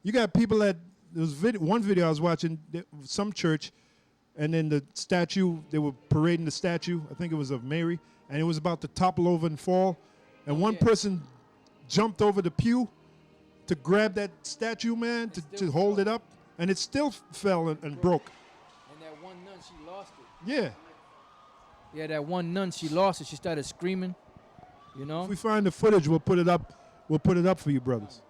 You got people that there was one video I was watching, some church, and then the statue, they were parading the statue. I think it was of Mary, and it was about to topple over and fall. And one person jumped over the pew to grab that statue, man, to hold it up, and it still fell and broke. And that one nun, she lost it. Yeah. Yeah, that one nun, she lost it. She started screaming, you know. If we find the footage, we'll put it up. We'll put it up for you, brothers.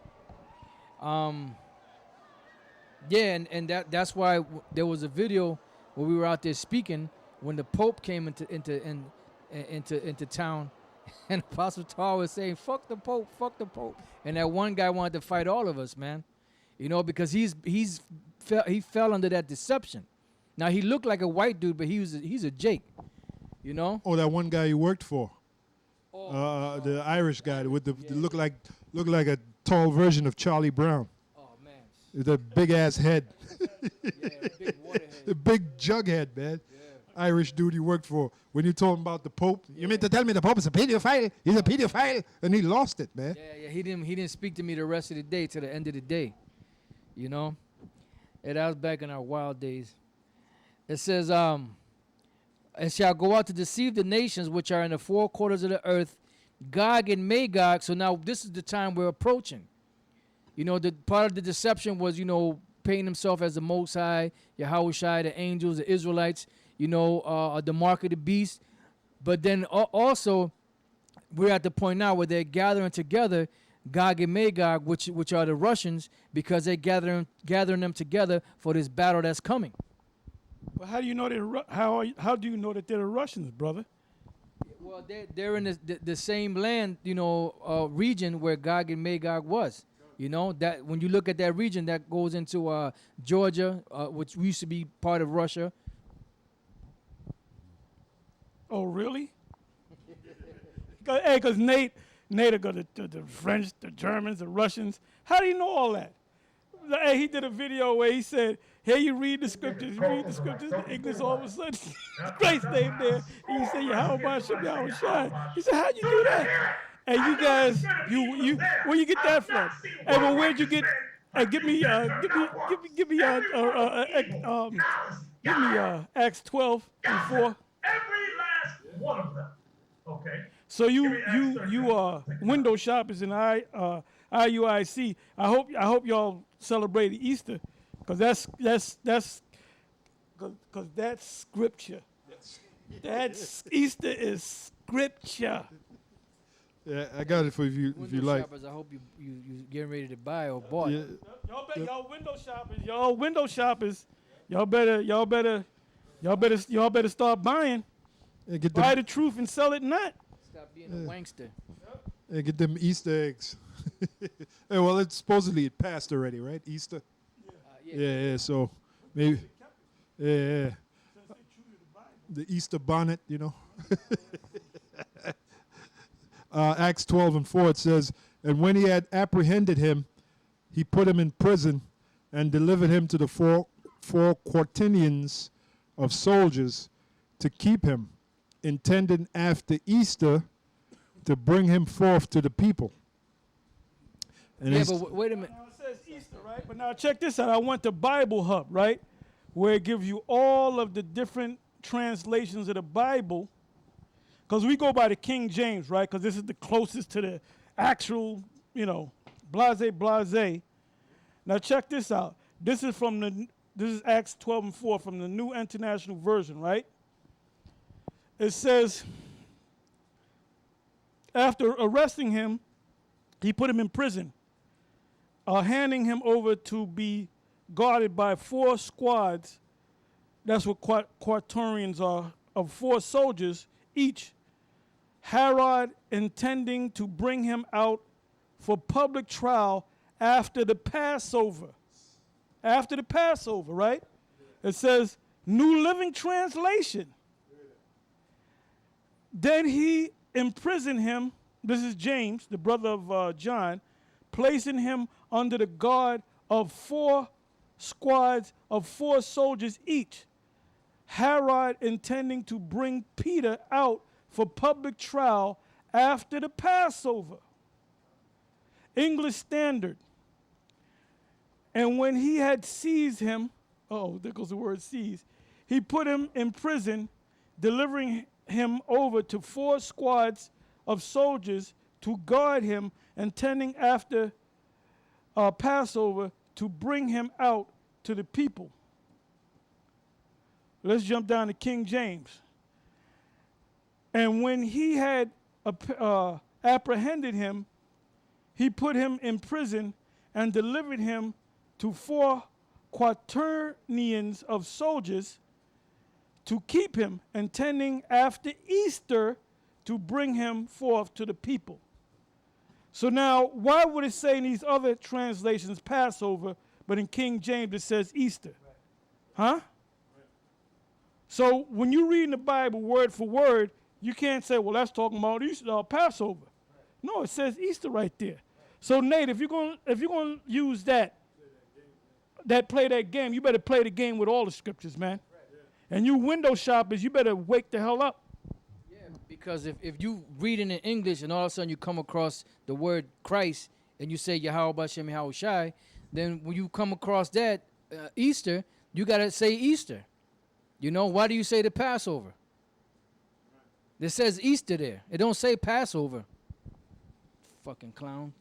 Yeah, and that's why there was a video where we were out there speaking when the Pope came into town, and Apostle Tar was saying, "Fuck the Pope, fuck the Pope," and that one guy wanted to fight all of us, man, you know, because he fell under that deception. Now he looked like a white dude, but he's a Jake, you know. Oh, that one guy you worked for, the Irish guy with the look like a tall version of Charlie Brown. The big ass head. Big water head. The big jug head, man. Yeah. Irish dude you worked for. When you told him about the Pope, you mean to tell me the Pope is a pedophile? He's a pedophile, and he lost it, man. Yeah. He didn't speak to me the rest of the day till the end of the day. You know? And that was back in our wild days. It says, and shall go out to deceive the nations which are in the four quarters of the earth, Gog and Magog. So now this is the time we're approaching. You know, the part of the deception was, you know, painting himself as the Most High, Yahushua, the angels, the Israelites, you know, the mark of the beast. But then also, we're at the point now where they're gathering together Gog and Magog, which are the Russians, because they're gathering them together for this battle that's coming. Well, how do you know how do you know that they're the Russians, brother? Well, they're in the same land, you know, region where Gog and Magog was. You know, that when you look at that region, that goes into Georgia, which used to be part of Russia. Oh, really? Because Nate got the French, the Germans, the Russians. How do you know all that? Hey, he did a video where he said, "Hey, you read the scriptures, the English all of a sudden, Christ's name there." And he said, "Yahushua." He said, "How'd you do that?" And you guys, you where you get that from? Hey, well, where'd you get? Give me Acts 12 and 4. Every last one of them. Okay. So you window shoppers in IUIC. I hope y'all celebrate Easter, because that's scripture. That's Easter is scripture. Yeah, I got it for you if you like. Shoppers, I hope you getting ready to buy or bought. Yeah. Y'all window shoppers. Y'all better start buying. Yeah, Buy the truth and sell it not. Stop being a wankster. Yeah, get them Easter eggs. Hey, well, it's supposedly it passed already, right? Easter. Yeah. So maybe. Yeah. The Easter bonnet, you know. Acts 12 and 4, it says, "And when he had apprehended him, he put him in prison and delivered him to the four quaternions of soldiers to keep him, intending after Easter to bring him forth to the people." And Yeah, but wait a minute. Now it says Easter, right? But now check this out. I went to Bible Hub, right? Where it gives you all of the different translations of the Bible. Because we go by the King James, right? Because this is the closest to the actual, you know, blase. Now check this out. This is Acts 12 and 4 from the New International Version, right? It says, after arresting him, he put him in prison, handing him over to be guarded by 4 squads. That's what quaternions are, of 4 soldiers each. Herod intending to bring him out for public trial after the Passover. After the Passover, right? It says, New Living Translation. Then he imprisoned him, this is James, the brother of John, placing him under the guard of 4 squads of 4 soldiers each. Herod intending to bring Peter out for public trial after the Passover. English Standard. And when he had seized him, oh, there goes the word seize, he put him in prison, delivering him over to 4 squads of soldiers to guard him and tending after Passover to bring him out to the people. Let's jump down to King James. And when he had apprehended him, he put him in prison and delivered him to 4 quaternions of soldiers to keep him, intending after Easter to bring him forth to the people. So now, why would it say in these other translations Passover, but in King James it says Easter? Huh? So when you read in the Bible word for word, you can't say, well, that's talking about Easter, Passover. No, it says Easter right there. So Nate, if you're going to use that play that game, you better play the game with all the scriptures, man. And you window shoppers, you better wake the hell up. Yeah, because if you read it in English and all of a sudden you come across the word Christ and you say Yahweh Bashem Yahweh Shai, then when you come across that Easter, you got to say Easter. You know, why do you say the Passover? It says Easter there. It don't say Passover. Fucking clown.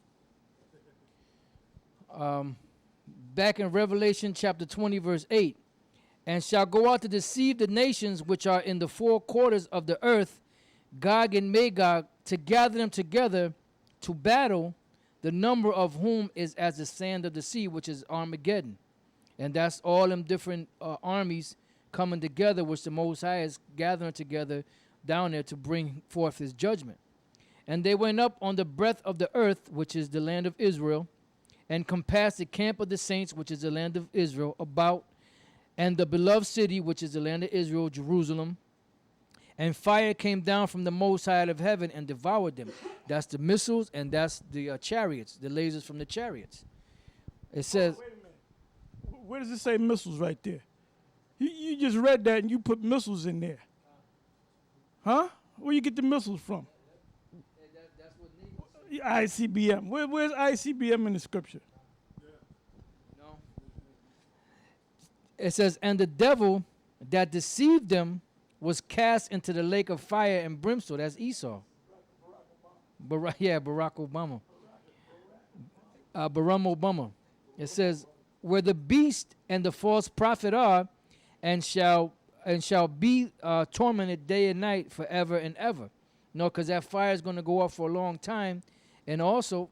Back in Revelation chapter 20, verse 8, and shall go out to deceive the nations which are in the 4 quarters of the earth, Gog and Magog, to gather them together to battle, the number of whom is as the sand of the sea, which is Armageddon. And that's all them different armies coming together, which the Most High is gathering together down there to bring forth his judgment. And they went up on the breadth of the earth, which is the land of Israel, and compassed the camp of the saints, which is the land of Israel, about, and the beloved city, which is the land of Israel, Jerusalem. And fire came down from the Most High out of heaven and devoured them. That's the missiles, and that's the chariots, the lasers from the chariots. It says... Wait a minute. Where does it say missiles right there? You just read that and you put missiles in there. Huh? Where you get the missiles from? That's what ICBM. Where's ICBM in the scripture? No. It says, and the devil that deceived them was cast into the lake of fire and brimstone. That's Esau. Barack Obama. Barack Obama. It says, where the beast and the false prophet are, and shall be tormented day and night forever and ever. No, because that fire is going to go up for a long time. And also...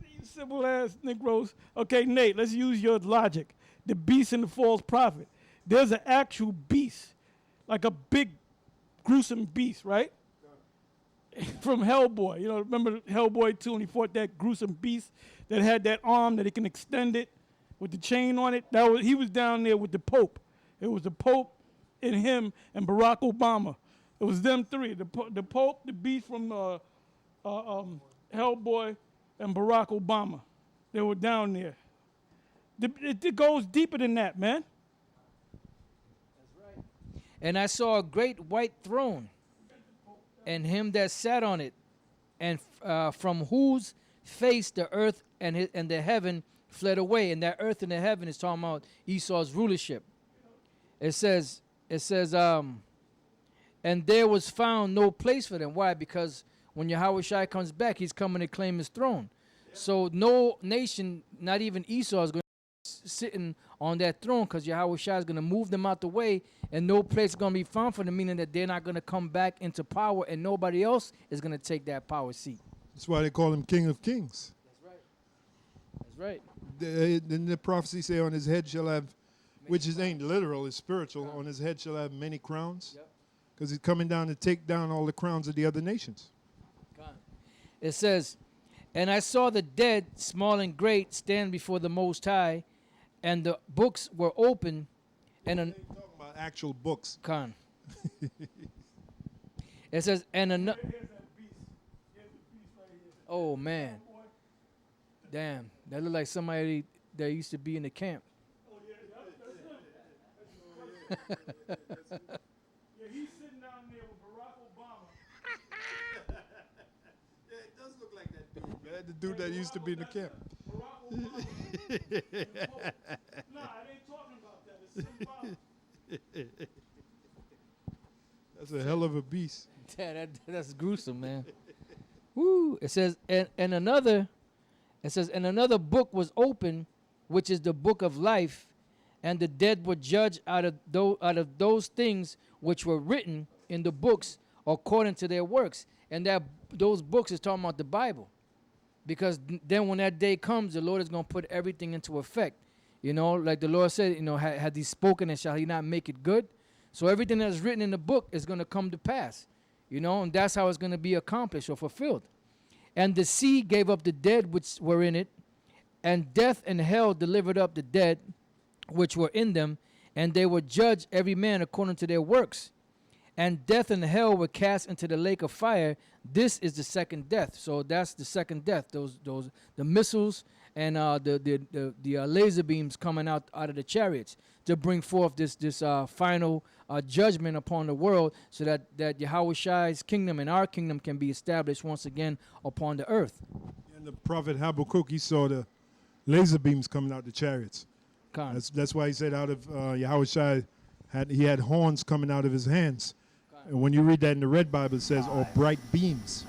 You simple ass Negroes. Okay, Nate, let's use your logic. The beast and the false prophet. There's an actual beast, like a big, gruesome beast, right? From Hellboy. You know, remember Hellboy 2 when he fought that gruesome beast that had that arm that he can extend it with the chain on it? He was down there with the Pope. It was the Pope and him and Barack Obama. It was them three. The Pope, the beast from Hellboy, and Barack Obama. They were down there. It goes deeper than that, man. That's right. And I saw a great white throne, and him that sat on it, and from whose face the earth and the heaven fled away. And that earth and the heaven is talking about Esau's rulership. It says, and there was found no place for them. Why? Because when Yahweh Shai comes back, he's coming to claim his throne. Yeah. So no nation, not even Esau, is going to be sitting on that throne, because Yahweh Shai is going to move them out the way, and no place is going to be found for them, meaning that they're not going to come back into power, and nobody else is going to take that power seat. That's why they call him King of Kings. That's right. That's right. Didn't the prophecy say on his head shall have, which is ain't literal, it's spiritual, on his head shall have many crowns? Because he's coming down to take down all the crowns of the other nations. It says, and I saw the dead, small and great, stand before the Most High, and the books were open. And They're talking about actual books. Khan. It says, and oh man, damn, that looked like somebody that used to be in the camp. Yeah, he's sitting down there with Barack Obama. Yeah, it does look like that dude, man. The dude that used to be in the camp. I ain't talking about that. It's symbolic. That's a hell of a beast. Yeah, that's gruesome, man. Woo! It says, and another book was opened, which is the book of life, and the dead were judged out of those things which were written in the books according to their works. And those books is talking about the Bible, because then when that day comes, the Lord is going to put everything into effect. You know, like the Lord said, you know, had He spoken, and shall He not make it good? So everything that's written in the book is going to come to pass. You know, and that's how it's going to be accomplished or fulfilled. And the sea gave up the dead which were in it, and death and hell delivered up the dead which were in them, and they were judged every man according to their works. And death and hell were cast into the lake of fire. This is the second death. So that's the second death. The missiles and the laser beams coming out of the chariots to bring forth this final judgment upon the world, so that Yahweh Shai's kingdom and our kingdom can be established once again upon the earth. And the prophet Habakkuk, he saw the laser beams coming out the chariots. That's why he said out of Yahweh Shai, he had horns coming out of his hands. And when you read that in the Red Bible, it says, or bright beams.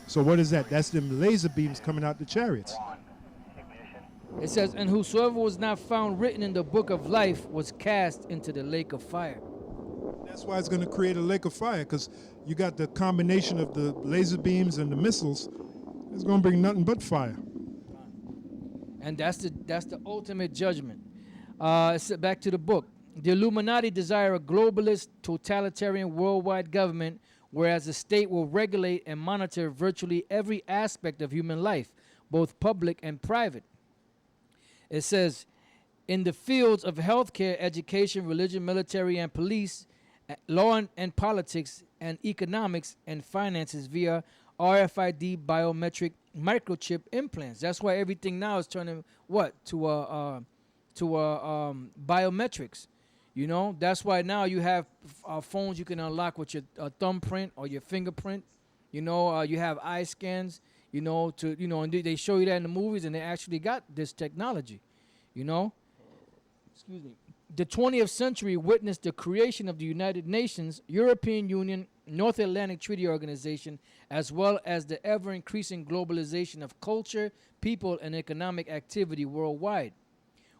So what is that? That's them laser beams coming out the chariots. It says, and whosoever was not found written in the book of life was cast into the lake of fire. That's why it's going to create a lake of fire, because you got the combination of the laser beams and the missiles. It's going to bring nothing but fire. And that's the ultimate judgment. Back to the book. The Illuminati desire a globalist, totalitarian worldwide government, whereas the state will regulate and monitor virtually every aspect of human life, both public and private. It says, in the fields of healthcare, education, religion, military, and police, law and politics, and economics and finances via RFID biometric microchip implants. That's why everything now is turning to biometrics. You know, that's why now you have phones you can unlock with your thumbprint or your fingerprint. You know, you have eye scans. You know, and they show you that in the movies, and they actually got this technology. You know, excuse me. The 20th century witnessed the creation of the United Nations, European Union, North Atlantic Treaty Organization, as well as the ever-increasing globalization of culture, people, and economic activity worldwide.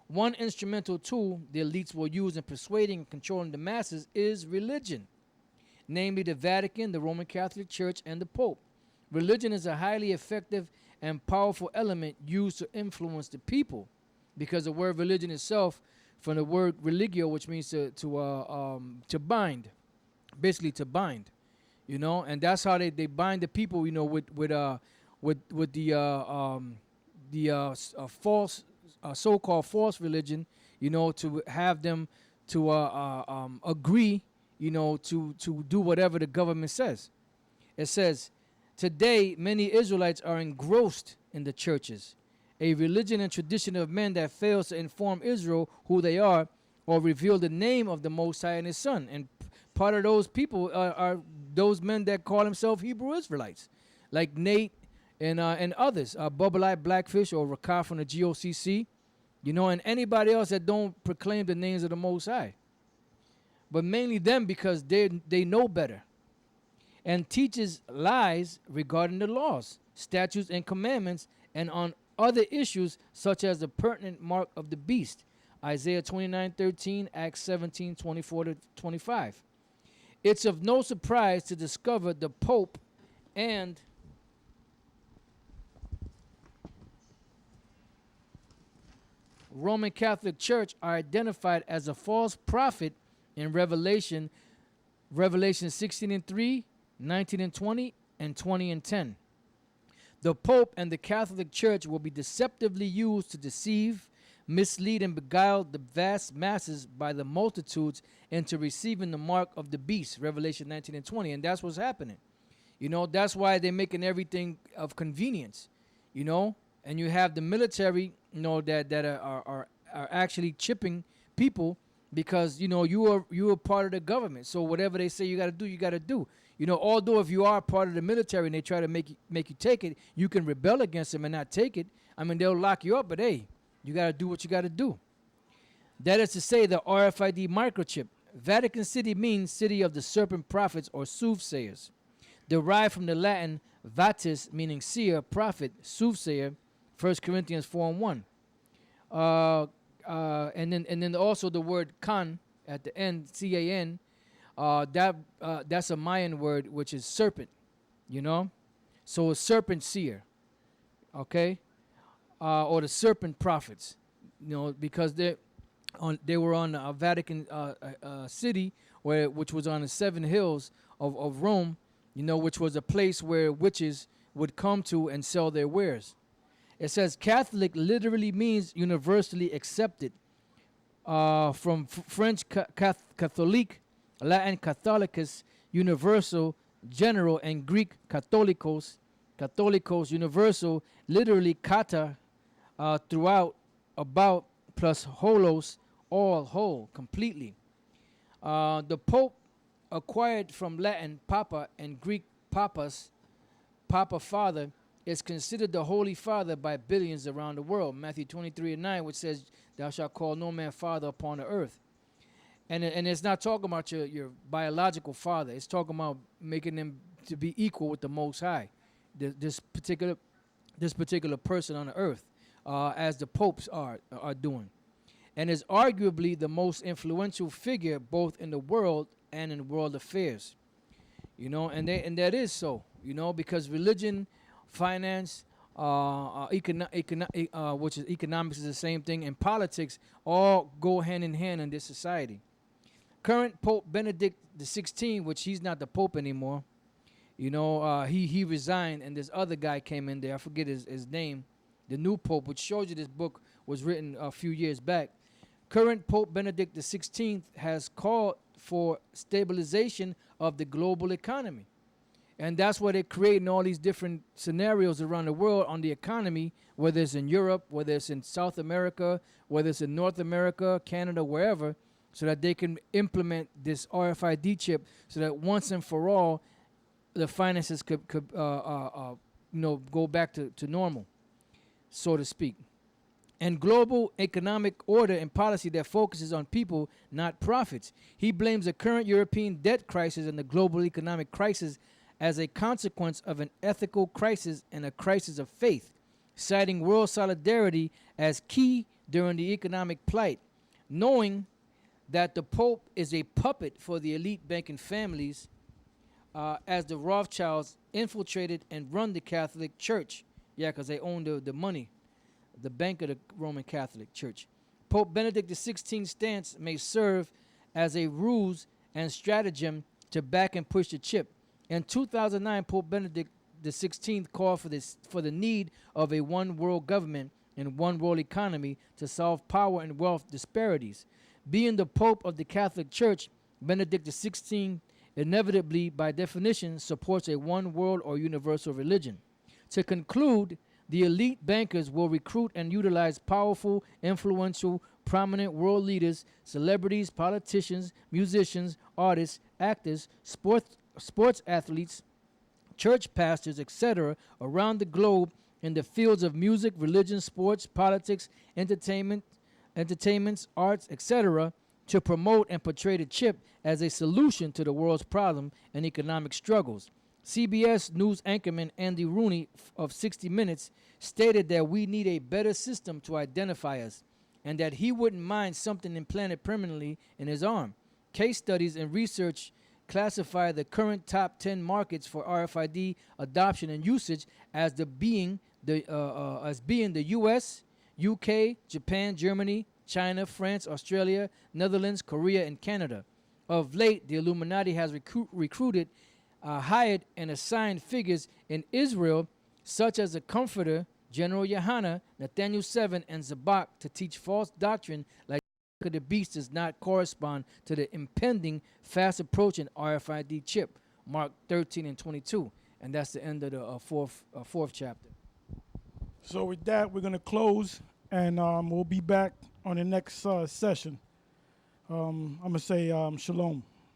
One instrumental tool the elites will use in persuading and controlling the masses is religion, namely the Vatican, the Roman Catholic Church, and the Pope. Religion is a highly effective and powerful element used to influence the people, because the word religion itself, from the word religio, which means to bind, basically to bind, you know, and that's how they bind the people, you know, with the false, so-called false religion, you know, to have them to agree, you know, to do whatever the government says. It says, today many Israelites are engrossed in the churches, a religion and tradition of men that fails to inform Israel who they are or reveal the name of the Most High and His Son. And part of those people are those men that call themselves Hebrew Israelites, like Nate and others, Bubble Eye Blackfish or Rakar from the GOCC, you know, and anybody else that don't proclaim the names of the Most High. But mainly them, because they know better, and teaches lies regarding the laws, statutes, and commandments, and on other issues such as the pertinent mark of the beast, Isaiah 29:13, Acts 17:24-25. It's of no surprise to discover the Pope and Roman Catholic Church are identified as a false prophet in Revelation 16:3, 19:20, and 20:10. The Pope and the Catholic Church will be deceptively used to deceive, mislead, and beguile the vast masses by the multitudes into receiving the mark of the beast, Revelation 19 and 20. And that's what's happening. You know, that's why they're making everything of convenience, you know. And you have the military, you know, that are actually chipping people because, you know, you are part of the government. So whatever they say you got to do, you got to do. You know, although if you are part of the military and they try to make you take it, you can rebel against them and not take it. I mean, they'll lock you up, but hey, you got to do what you got to do. That is to say, the RFID microchip. Vatican City means city of the serpent prophets or soothsayers, derived from the Latin vatis, meaning seer, prophet, soothsayer, 1 Corinthians 4:1. And then also the word kan at the end, C-A-N, that's a Mayan word, which is serpent, you know? So a serpent seer, okay? Or the serpent prophets, you know, because they were on Vatican City, which was on the 7 hills of Rome, you know, which was a place where witches would come to and sell their wares. It says Catholic literally means universally accepted, from French Catholique, Latin Catholicus, universal, general, and Greek Catholicos, universal, literally kata, throughout, about, plus holos, all, whole, completely. The Pope, acquired from Latin papa and Greek papas, papa father, is considered the Holy Father by billions around the world. Matthew 23:9, which says, "Thou shalt call no man father upon the earth." And it's not talking about your biological father. It's talking about making them to be equal with the Most High, this particular person on the earth, as the popes are doing, and is arguably the most influential figure both in the world and in world affairs. You know, and that is so. You know, because religion, finance, which is economics is the same thing, and politics all go hand in hand in this society. Current Pope Benedict XVI, which he's not the Pope anymore, you know, he resigned, and this other guy came in there. I forget his name. The new Pope, which shows you this book was written a few years back. Current Pope Benedict XVI has called for stabilization of the global economy. And that's why they're creating all these different scenarios around the world on the economy, whether it's in Europe, whether it's in South America, whether it's in North America, Canada, wherever, so that they can implement this RFID chip so that once and for all, the finances could you know, go back to normal, so to speak. And global economic order and policy that focuses on people, not profits. He blames the current European debt crisis and the global economic crisis as a consequence of an ethical crisis and a crisis of faith, citing world solidarity as key during the economic plight, knowing that the Pope is a puppet for the elite banking families, as the Rothschilds infiltrated and run the Catholic Church. Yeah, because they own the money, the bank of the Roman Catholic Church. Pope Benedict XVI stance may serve as a ruse and stratagem to back and push the chip. In 2009, Pope Benedict XVI called for the need of a one world government and one world economy to solve power and wealth disparities. Being the Pope of the Catholic Church, Benedict XVI inevitably, by definition, supports a one world or universal religion. To conclude, the elite bankers will recruit and utilize powerful, influential, prominent world leaders, celebrities, politicians, musicians, artists, actors, sports athletes, church pastors, etc., around the globe in the fields of music, religion, sports, politics, entertainments, arts, etc., to promote and portray the chip as a solution to the world's problem and economic struggles. CBS News anchorman Andy Rooney of 60 Minutes stated that we need a better system to identify us and that he wouldn't mind something implanted permanently in his arm. Case studies and research classify the current top 10 markets for RFID adoption and usage as being the U.S., UK, Japan, Germany, China, France, Australia, Netherlands, Korea, and Canada. Of late, the Illuminati has recruited, hired, and assigned figures in Israel, such as the Comforter, General Yohana, Nathaniel 7, and Zabak, to teach false doctrine like the beast does not correspond to the impending fast approaching RFID chip, Mark 13 and 22. And that's the end of the fourth chapter. So with that, we're going to close, and we'll be back on the next session. I'm going to say shalom.